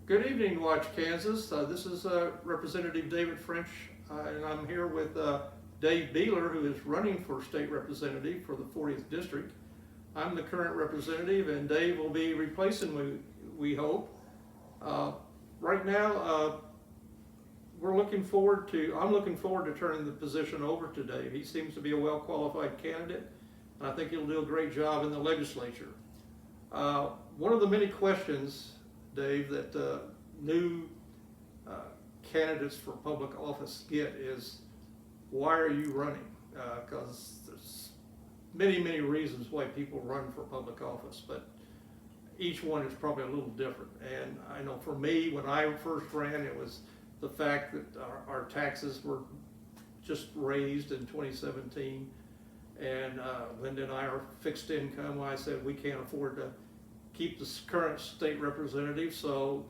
Good evening, Watch Kansas. This is Representative David French, and I'm here with Dave Buehler, who is running for state representative for the 40th district. I'm the current representative, and Dave will be replacing me, we hope. Right now, I'm looking forward to turning the position over to Dave. He seems to be a well-qualified candidate, and I think he'll do a great job in the legislature. One of the many questions, Dave, that new candidates for public office get is, why are you running? Because there's many reasons why people run for public office, but each one is probably a little different. And I know for me, when I first ran, it was the fact that our taxes were just raised in 2017, and Linda and I are fixed income. I said we can't afford to keep the current state representative, so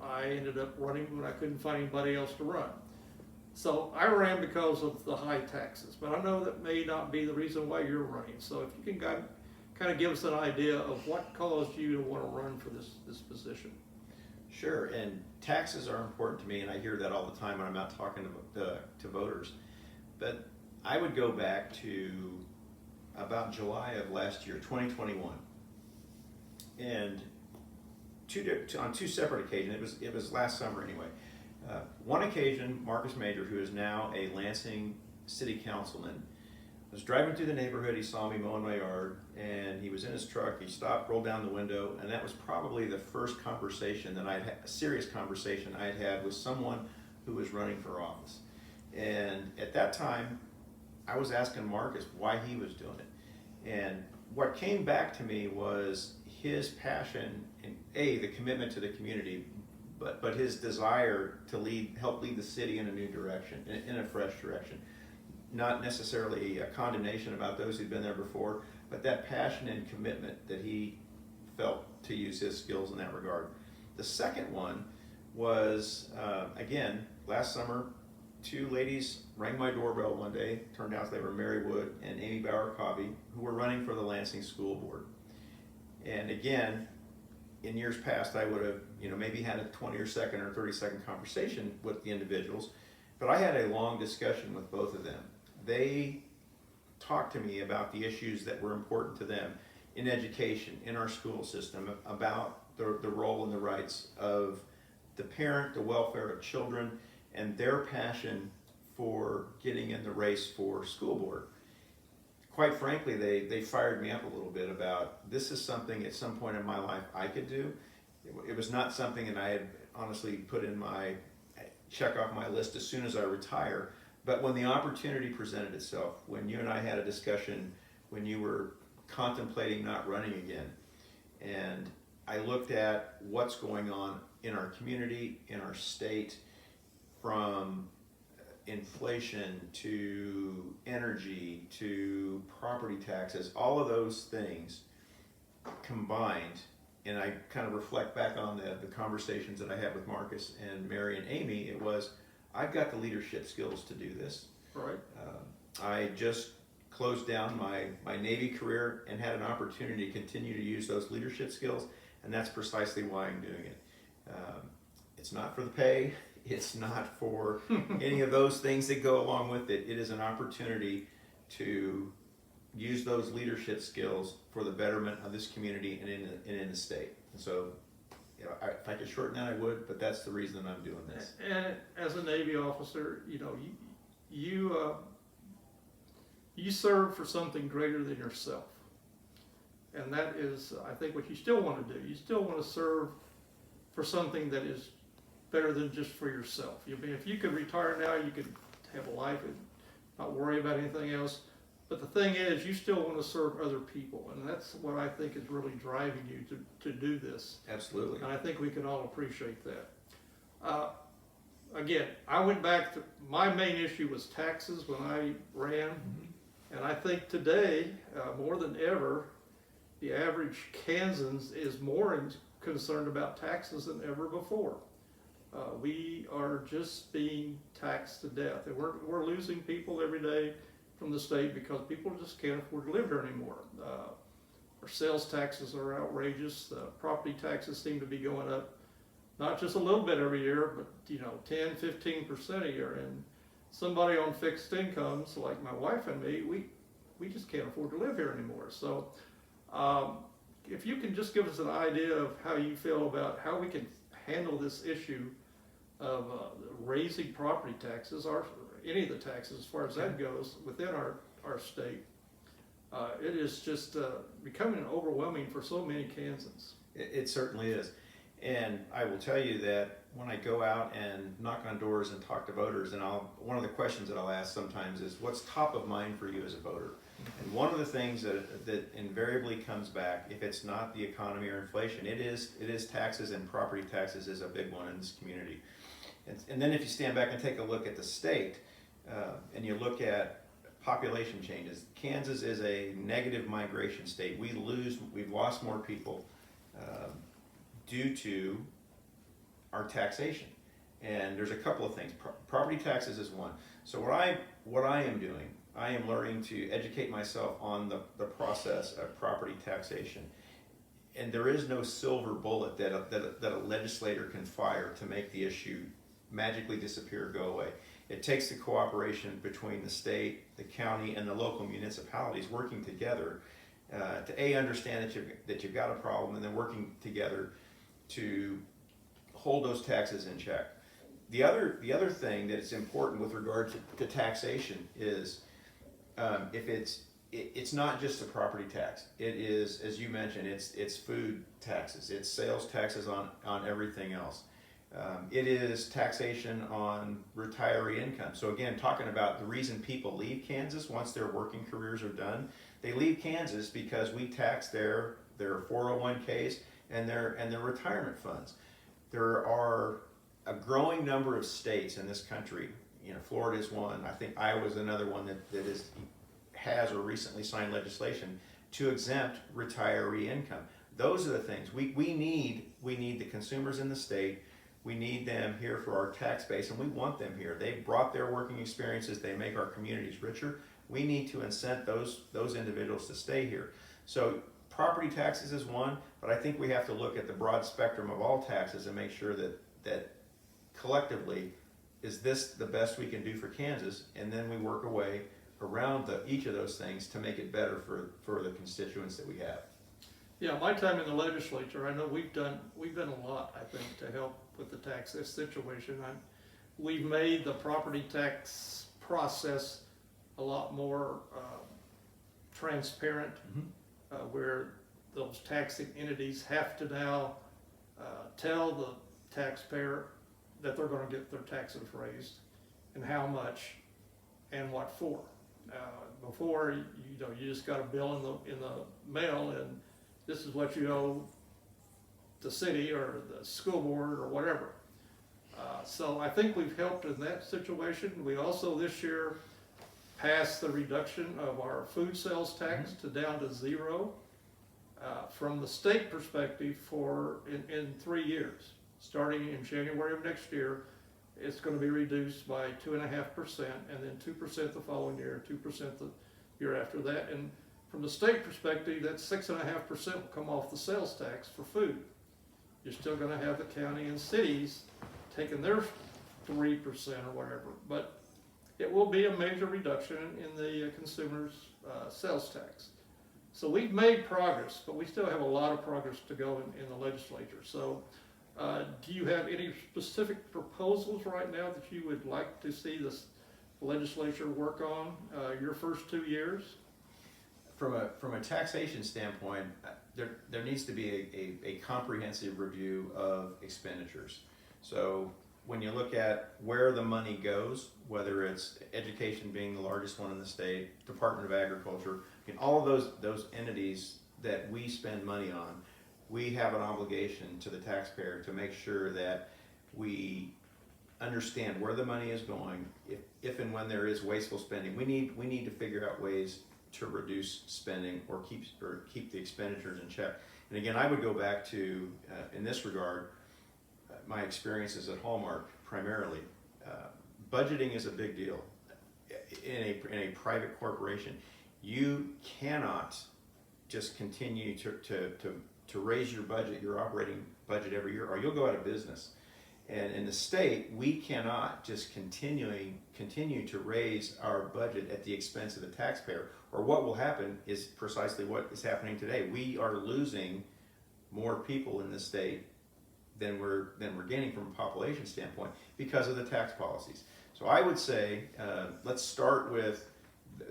I ended up running when I couldn't find anybody else to run. So I ran because of the high taxes, but I know that may not be the reason why you're running. So if you can kind of give us an idea of what caused you to want to run for this position. Sure, and taxes are important to me, and I hear that all the time when I'm out talking to voters. But I would go back to about July of last year, 2021, and on two separate occasions. It was last summer anyway. One occasion, Marcus Major, who is now a Lansing city councilman, was driving through the neighborhood. He saw me mowing my yard, and he was in his truck. He stopped, rolled down the window, and that was probably the first conversation that a serious conversation I had had with someone who was running for office. And at that time, I was asking Marcus why he was doing it. And what came back to me was his passion, and the commitment to the community, but his desire to help lead the city in a new direction, in a fresh direction. Not necessarily a condemnation about those who'd been there before, but that passion and commitment that he felt to use his skills in that regard. The second one was, again, last summer, two ladies rang my doorbell one day. Turned out they were Mary Wood and Amy Bauer-Covey, who were running for the Lansing School Board. And again, in years past, I would have, maybe had a 20 or 30-second conversation with the individuals, but I had a long discussion with both of them. They talked to me about the issues that were important to them in education, in our school system, about the role and the rights of the parent, the welfare of children, and their passion for getting in the race for school board. Quite frankly, they fired me up a little bit about, this is something at some point in my life I could do. It was not something that I had honestly put in my check off my list as soon as I retire. But when the opportunity presented itself, when you and I had a discussion, when you were contemplating not running again, and I looked at what's going on in our community, in our state, from inflation to energy to property taxes, all of those things combined, and I kind of reflect back on the conversations that I had with Marcus and Mary and Amy, it was, I've got the leadership skills to do this. Right. I just closed down my Navy career and had an opportunity to continue to use those leadership skills, and that's precisely why I'm doing it. It's not for the pay. It's not for any of those things that go along with it. It is an opportunity to use those leadership skills for the betterment of this community and in the state. And so, if I could shorten that, I would, but that's the reason I'm doing this. And as a Navy officer, you serve for something greater than yourself, and that is, I think, what you still want to do. You still want to serve for something that is better than just for yourself. If you could retire now, you could have a life and not worry about anything else. But the thing is, you still want to serve other people, and that's what I think is really driving you to do this. Absolutely. And I think we can all appreciate that. Again, I went back to, my main issue was taxes when I ran, and I think today, more than ever, the average Kansan is more concerned about taxes than ever before. We are just being taxed to death, and we're losing people every day from the state because people just can't afford to live here anymore. Our sales taxes are outrageous. Property taxes seem to be going up not just a little bit every year, but 10, 15% a year. And somebody on fixed incomes like my wife and me, we just can't afford to live here anymore. So if you can just give us an idea of how you feel about how we can handle this issue of raising property taxes, or any of the taxes as far as that goes within our state, it is just becoming overwhelming for so many Kansans. It certainly is. And I will tell you that when I go out and knock on doors and talk to voters, and one of the questions that I'll ask sometimes is, what's top of mind for you as a voter? And one of the things that invariably comes back, if it's not the economy or inflation, it is taxes, and property taxes is a big one in this community. And then if you stand back and take a look at the state, and you look at population changes, Kansas is a negative migration state. We've lost more people due to our taxation. And there's a couple of things. Property taxes is one. So what I am doing, I am learning to educate myself on the process of property taxation. And there is no silver bullet that a legislator can fire to make the issue magically disappear or go away. It takes the cooperation between the state, the county, and the local municipalities working together to understand that you've got a problem, and then working together to hold those taxes in check. The other thing that is important with regard to taxation is it's not just a property tax. It is, as you mentioned, it's food taxes, it's sales taxes on everything else. It is taxation on retiree income. So again, talking about the reason people leave Kansas once their working careers are done, they leave Kansas because we tax their 401ks and their retirement funds. There are a growing number of states in this country. Florida is one. I think Iowa is another one that has or recently signed legislation to exempt retiree income. Those are the things we need. We need the consumers in the state. We need them here for our tax base, and we want them here. They brought their working experiences. They make our communities richer. We need to incent those individuals to stay here. So property taxes is one, but I think we have to look at the broad spectrum of all taxes and make sure that collectively, is this the best we can do for Kansas? And then we work away around each of those things to make it better for the constituents that we have. Yeah, my time in the legislature, I know we've done a lot, I think, to help with the tax situation. We've made the property tax process a lot more transparent, where those taxing entities have to now tell the taxpayer that they're going to get their taxes raised and how much and what for. Before, you just got a bill in the mail, and this is what you owe the city or the school board or whatever. So I think we've helped in that situation. We also this year passed the reduction of our food sales tax to down to zero. From the state perspective, in 3 years, starting in January of next year, it's going to be reduced by 2.5%, and then 2% the following year, 2% the year after that. And from the state perspective, that 6.5% will come off the sales tax for food. You're still going to have the county and cities taking their 3% or whatever, but it will be a major reduction in the consumer's sales tax. So we've made progress, but we still have a lot of progress to go in the legislature. So do you have any specific proposals right now that you would like to see this legislature work on your first 2 years? From a taxation standpoint, there needs to be a comprehensive review of expenditures. So when you look at where the money goes, whether it's education being the largest one in the state, Department of Agriculture, all of those entities that we spend money on, we have an obligation to the taxpayer to make sure that we understand where the money is going. If and when there is wasteful spending, we need to figure out ways to reduce spending or keep the expenditures in check. And again, I would go back to in this regard, my experiences at Hallmark primarily. Budgeting is a big deal in a private corporation. You cannot just continue to raise your budget, your operating budget every year, or you'll go out of business. And in the state, we cannot just continue to raise our budget at the expense of the taxpayer. Or what will happen is precisely what is happening today. We are losing more people in the state than we're gaining from a population standpoint because of the tax policies. So I would say let's start with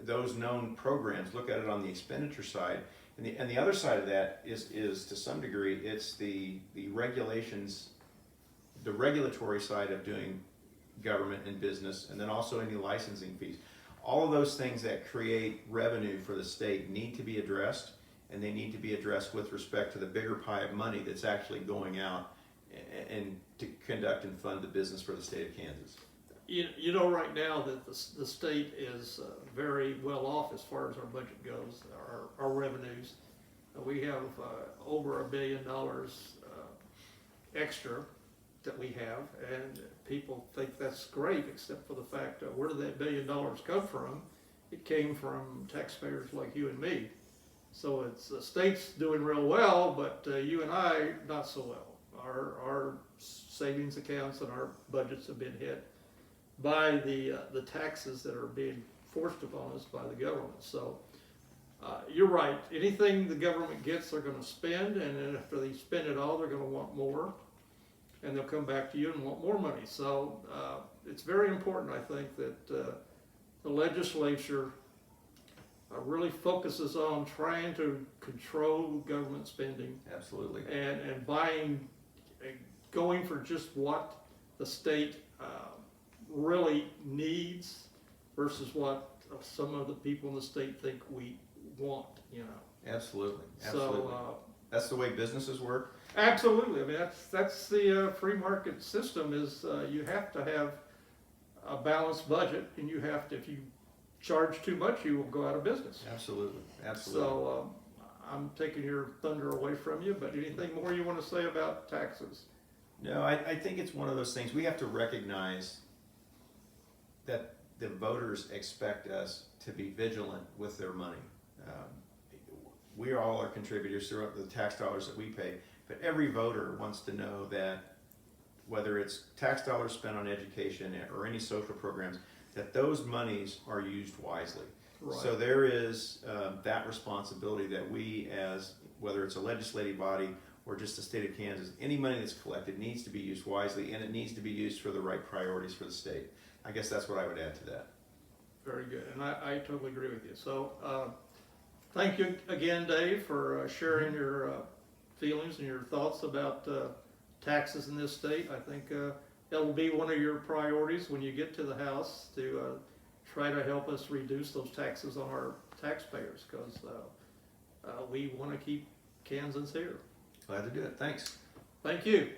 those known programs. Look at it on the expenditure side, and the other side of that is to some degree it's the regulations, the regulatory side of doing government and business, and then also any licensing fees. All of those things that create revenue for the state need to be addressed, and they need to be addressed with respect to the bigger pie of money that's actually going out and to conduct and fund the business for the state of Kansas. You know right now that the state is very well off as far as our budget goes, our revenues. We have over $1 billion extra that we have, and people think that's great, except for the fact that where did that $1 billion come from? It came from taxpayers like you and me. So it's the state's doing real well, but you and I not so well. Our savings accounts and our budgets have been hit by the taxes that are being forced upon us by the government. So you're right. Anything the government gets, they're going to spend, and then after they spend it all, they're going to want more, and they'll come back to you and want more money. So it's very important, I think, that the legislature really focuses on trying to control government spending. Absolutely. And buying, going for just what the state really needs versus what some of the people in the state think we want, you know. Absolutely. So that's the way businesses work. Absolutely. I mean, that's the free market system. Is you have to have a balanced budget, and you have to, if you charge too much, you will go out of business. Absolutely. Absolutely. So I'm taking your thunder away from you, but anything more you want to say about taxes? No, I think it's one of those things we have to recognize that the voters expect us to be vigilant with their money. We all are contributors through the tax dollars that we pay, but every voter wants to know that whether it's tax dollars spent on education or any social programs, that those monies are used wisely. Right. So there is that responsibility that we, as whether it's a legislative body or just the state of Kansas, any money that's collected needs to be used wisely, and it needs to be used for the right priorities for the state. I guess that's what I would add to that. Very good, and I totally agree with you. So thank you again, Dave, for sharing your feelings and your thoughts about taxes in this state. I think that will be one of your priorities when you get to the House, to try to help us reduce those taxes on our taxpayers, because we want to keep Kansans here. Glad to do it. Thanks. Thank you.